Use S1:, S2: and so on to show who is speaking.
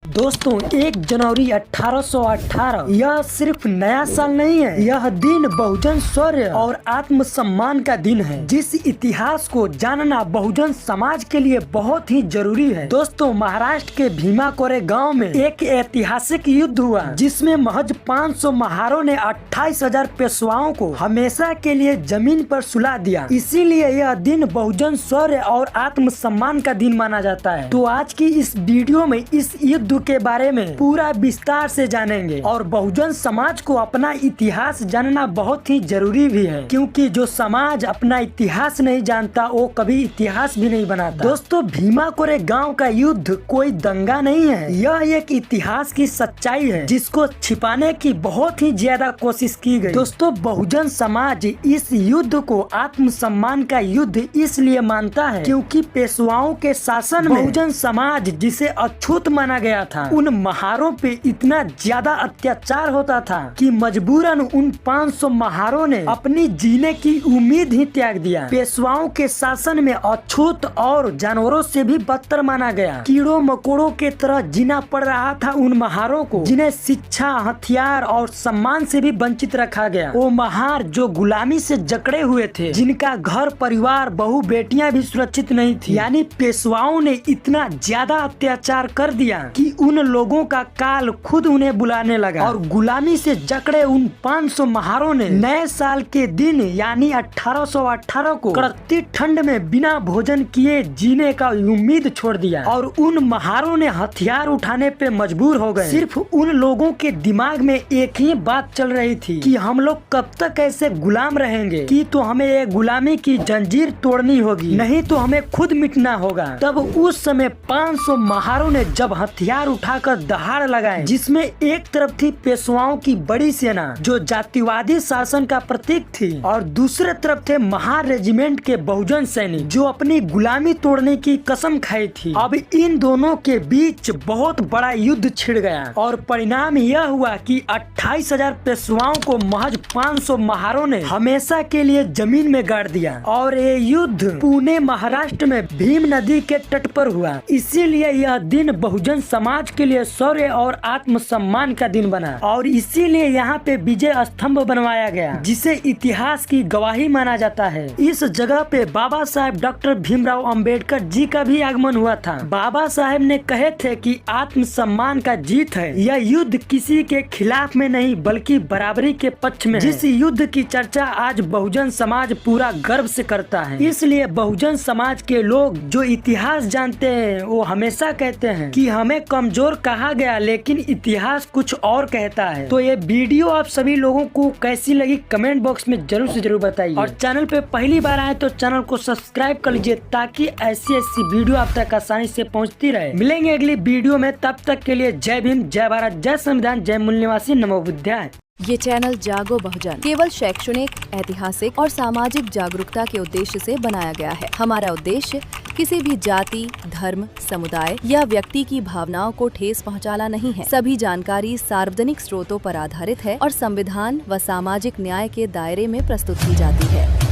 S1: दोस्तों 1 जनवरी 1818 यह सिर्फ नया साल नहीं है, यह दिन बहुजन शौर्य और आत्मसम्मान का दिन है। जिस इतिहास को जानना बहुजन समाज के लिए बहुत ही जरूरी है। दोस्तों महाराष्ट्र के भीमा कोरे गांव में एक ऐतिहासिक युद्ध हुआ जिसमें महज 500 महारों ने 28,000 पेशवाओं को हमेशा के लिए जमीन पर सुला दिया। इसीलिए यह दिन बहुजन शौर्य और आत्मसम्मान का दिन माना जाता है। तो आज की इस वीडियो में इस युद्ध के बारे में पूरा विस्तार से जानेंगे और बहुजन समाज को अपना इतिहास जानना बहुत ही जरूरी भी है, क्योंकि जो समाज अपना इतिहास नहीं जानता वो कभी इतिहास भी नहीं बनाता। दोस्तों भीमा कोरे गांव का युद्ध कोई दंगा नहीं है, यह एक इतिहास की सच्चाई है जिसको छिपाने की बहुत ही ज्यादा कोशिश की गई। दोस्तों बहुजन समाज इस युद्ध को आत्मसम्मान का युद्ध इसलिए मानता है क्योंकि पेशवाओं के शासन में बहुजन समाज जिसे अछूत माना गया था, उन महारों पे इतना ज्यादा अत्याचार होता था कि मजबूरन उन 500 महारों ने अपनी जीने की उम्मीद ही त्याग दिया। पेशवाओं के शासन में अछूत और जानवरों से भी बदतर माना गया। कीड़ों मकोड़ों के तरह जीना पड़ रहा था उन महारों को, जिन्हें शिक्षा, हथियार और सम्मान से भी वंचित रखा गया। वो महार जो गुलामी से जकड़े हुए थे, जिनका घर परिवार बहू बेटियां भी सुरक्षित नहीं थी, यानी पेशवाओं ने इतना ज्यादा अत्याचार कर दिया कि उन लोगों का काल खुद उन्हें बुलाने लगा और गुलामी से जकड़े उन 500 महारों ने नए साल के दिन यानी 1818 को कड़कती ठंड में बिना भोजन किए जीने का उम्मीद छोड़ दिया और उन महारों ने हथियार उठाने पे मजबूर हो गए। सिर्फ उन लोगों के दिमाग में एक ही बात चल रही थी कि हम लोग कब तक ऐसे गुलाम रहेंगे, कि तो हमें ये गुलामी की जंजीर तोड़नी होगी, नहीं तो हमें खुद मिटना होगा। तब उस समय 500 महारों ने जब हथियार उठाकर दहाड़ लगाए, जिसमें एक तरफ थी पेशवाओं की बड़ी सेना जो जातिवादी शासन का प्रतीक थी और दूसरे तरफ थे महार रेजिमेंट के बहुजन सैनिक जो अपनी गुलामी तोड़ने की कसम खाई थी। अब इन दोनों के बीच बहुत बड़ा युद्ध छिड़ गया और परिणाम यह हुआ कि 28,000 पेशवाओं को महज 500 महारों ने हमेशा के लिए जमीन में गाड़ दिया और ये युद्ध पुणे महाराष्ट्र में भीम नदी के तट पर हुआ। इसीलिए यह दिन बहुजन समाज के लिए शौर्य और आत्मसम्मान का दिन बना और इसीलिए यहाँ पे विजय स्तंभ बनवाया गया जिसे इतिहास की गवाही माना जाता है। इस जगह पे बाबा साहेब डॉक्टर भीमराव अंबेडकर जी का भी आगमन हुआ था। बाबा साहेब ने कहे थे कि आत्मसम्मान का जीत है, यह युद्ध किसी के खिलाफ में नहीं बल्कि बराबरी के पक्ष में। जिस युद्ध की चर्चा आज बहुजन समाज पूरा गर्व से करता है। इसलिए बहुजन समाज के लोग जो इतिहास जानते हैं वो हमेशा कहते हैं कि हमें कमजोर कहा गया लेकिन इतिहास कुछ और कहता है। तो ये वीडियो आप सभी लोगों को कैसी लगी कमेंट बॉक्स में जरूर से जरूर बताइए और चैनल पे पहली बार आए तो चैनल को सब्सक्राइब कर लीजिए ताकि ऐसी वीडियो आप तक आसानी से पहुंचती रहे। मिलेंगे अगली वीडियो में, तब तक के लिए जय भीम, जय भारत, जय संविधान, जय मूल निवासी, नमो बुद्धाय।
S2: ये चैनल जागो बहुजन केवल शैक्षणिक, ऐतिहासिक और सामाजिक जागरूकता के उद्देश्य से बनाया गया है। हमारा उद्देश्य किसी भी जाति, धर्म, समुदाय या व्यक्ति की भावनाओं को ठेस पहुंचाना नहीं है। सभी जानकारी सार्वजनिक स्रोतों पर आधारित है और संविधान व सामाजिक न्याय के दायरे में प्रस्तुत की जाती है।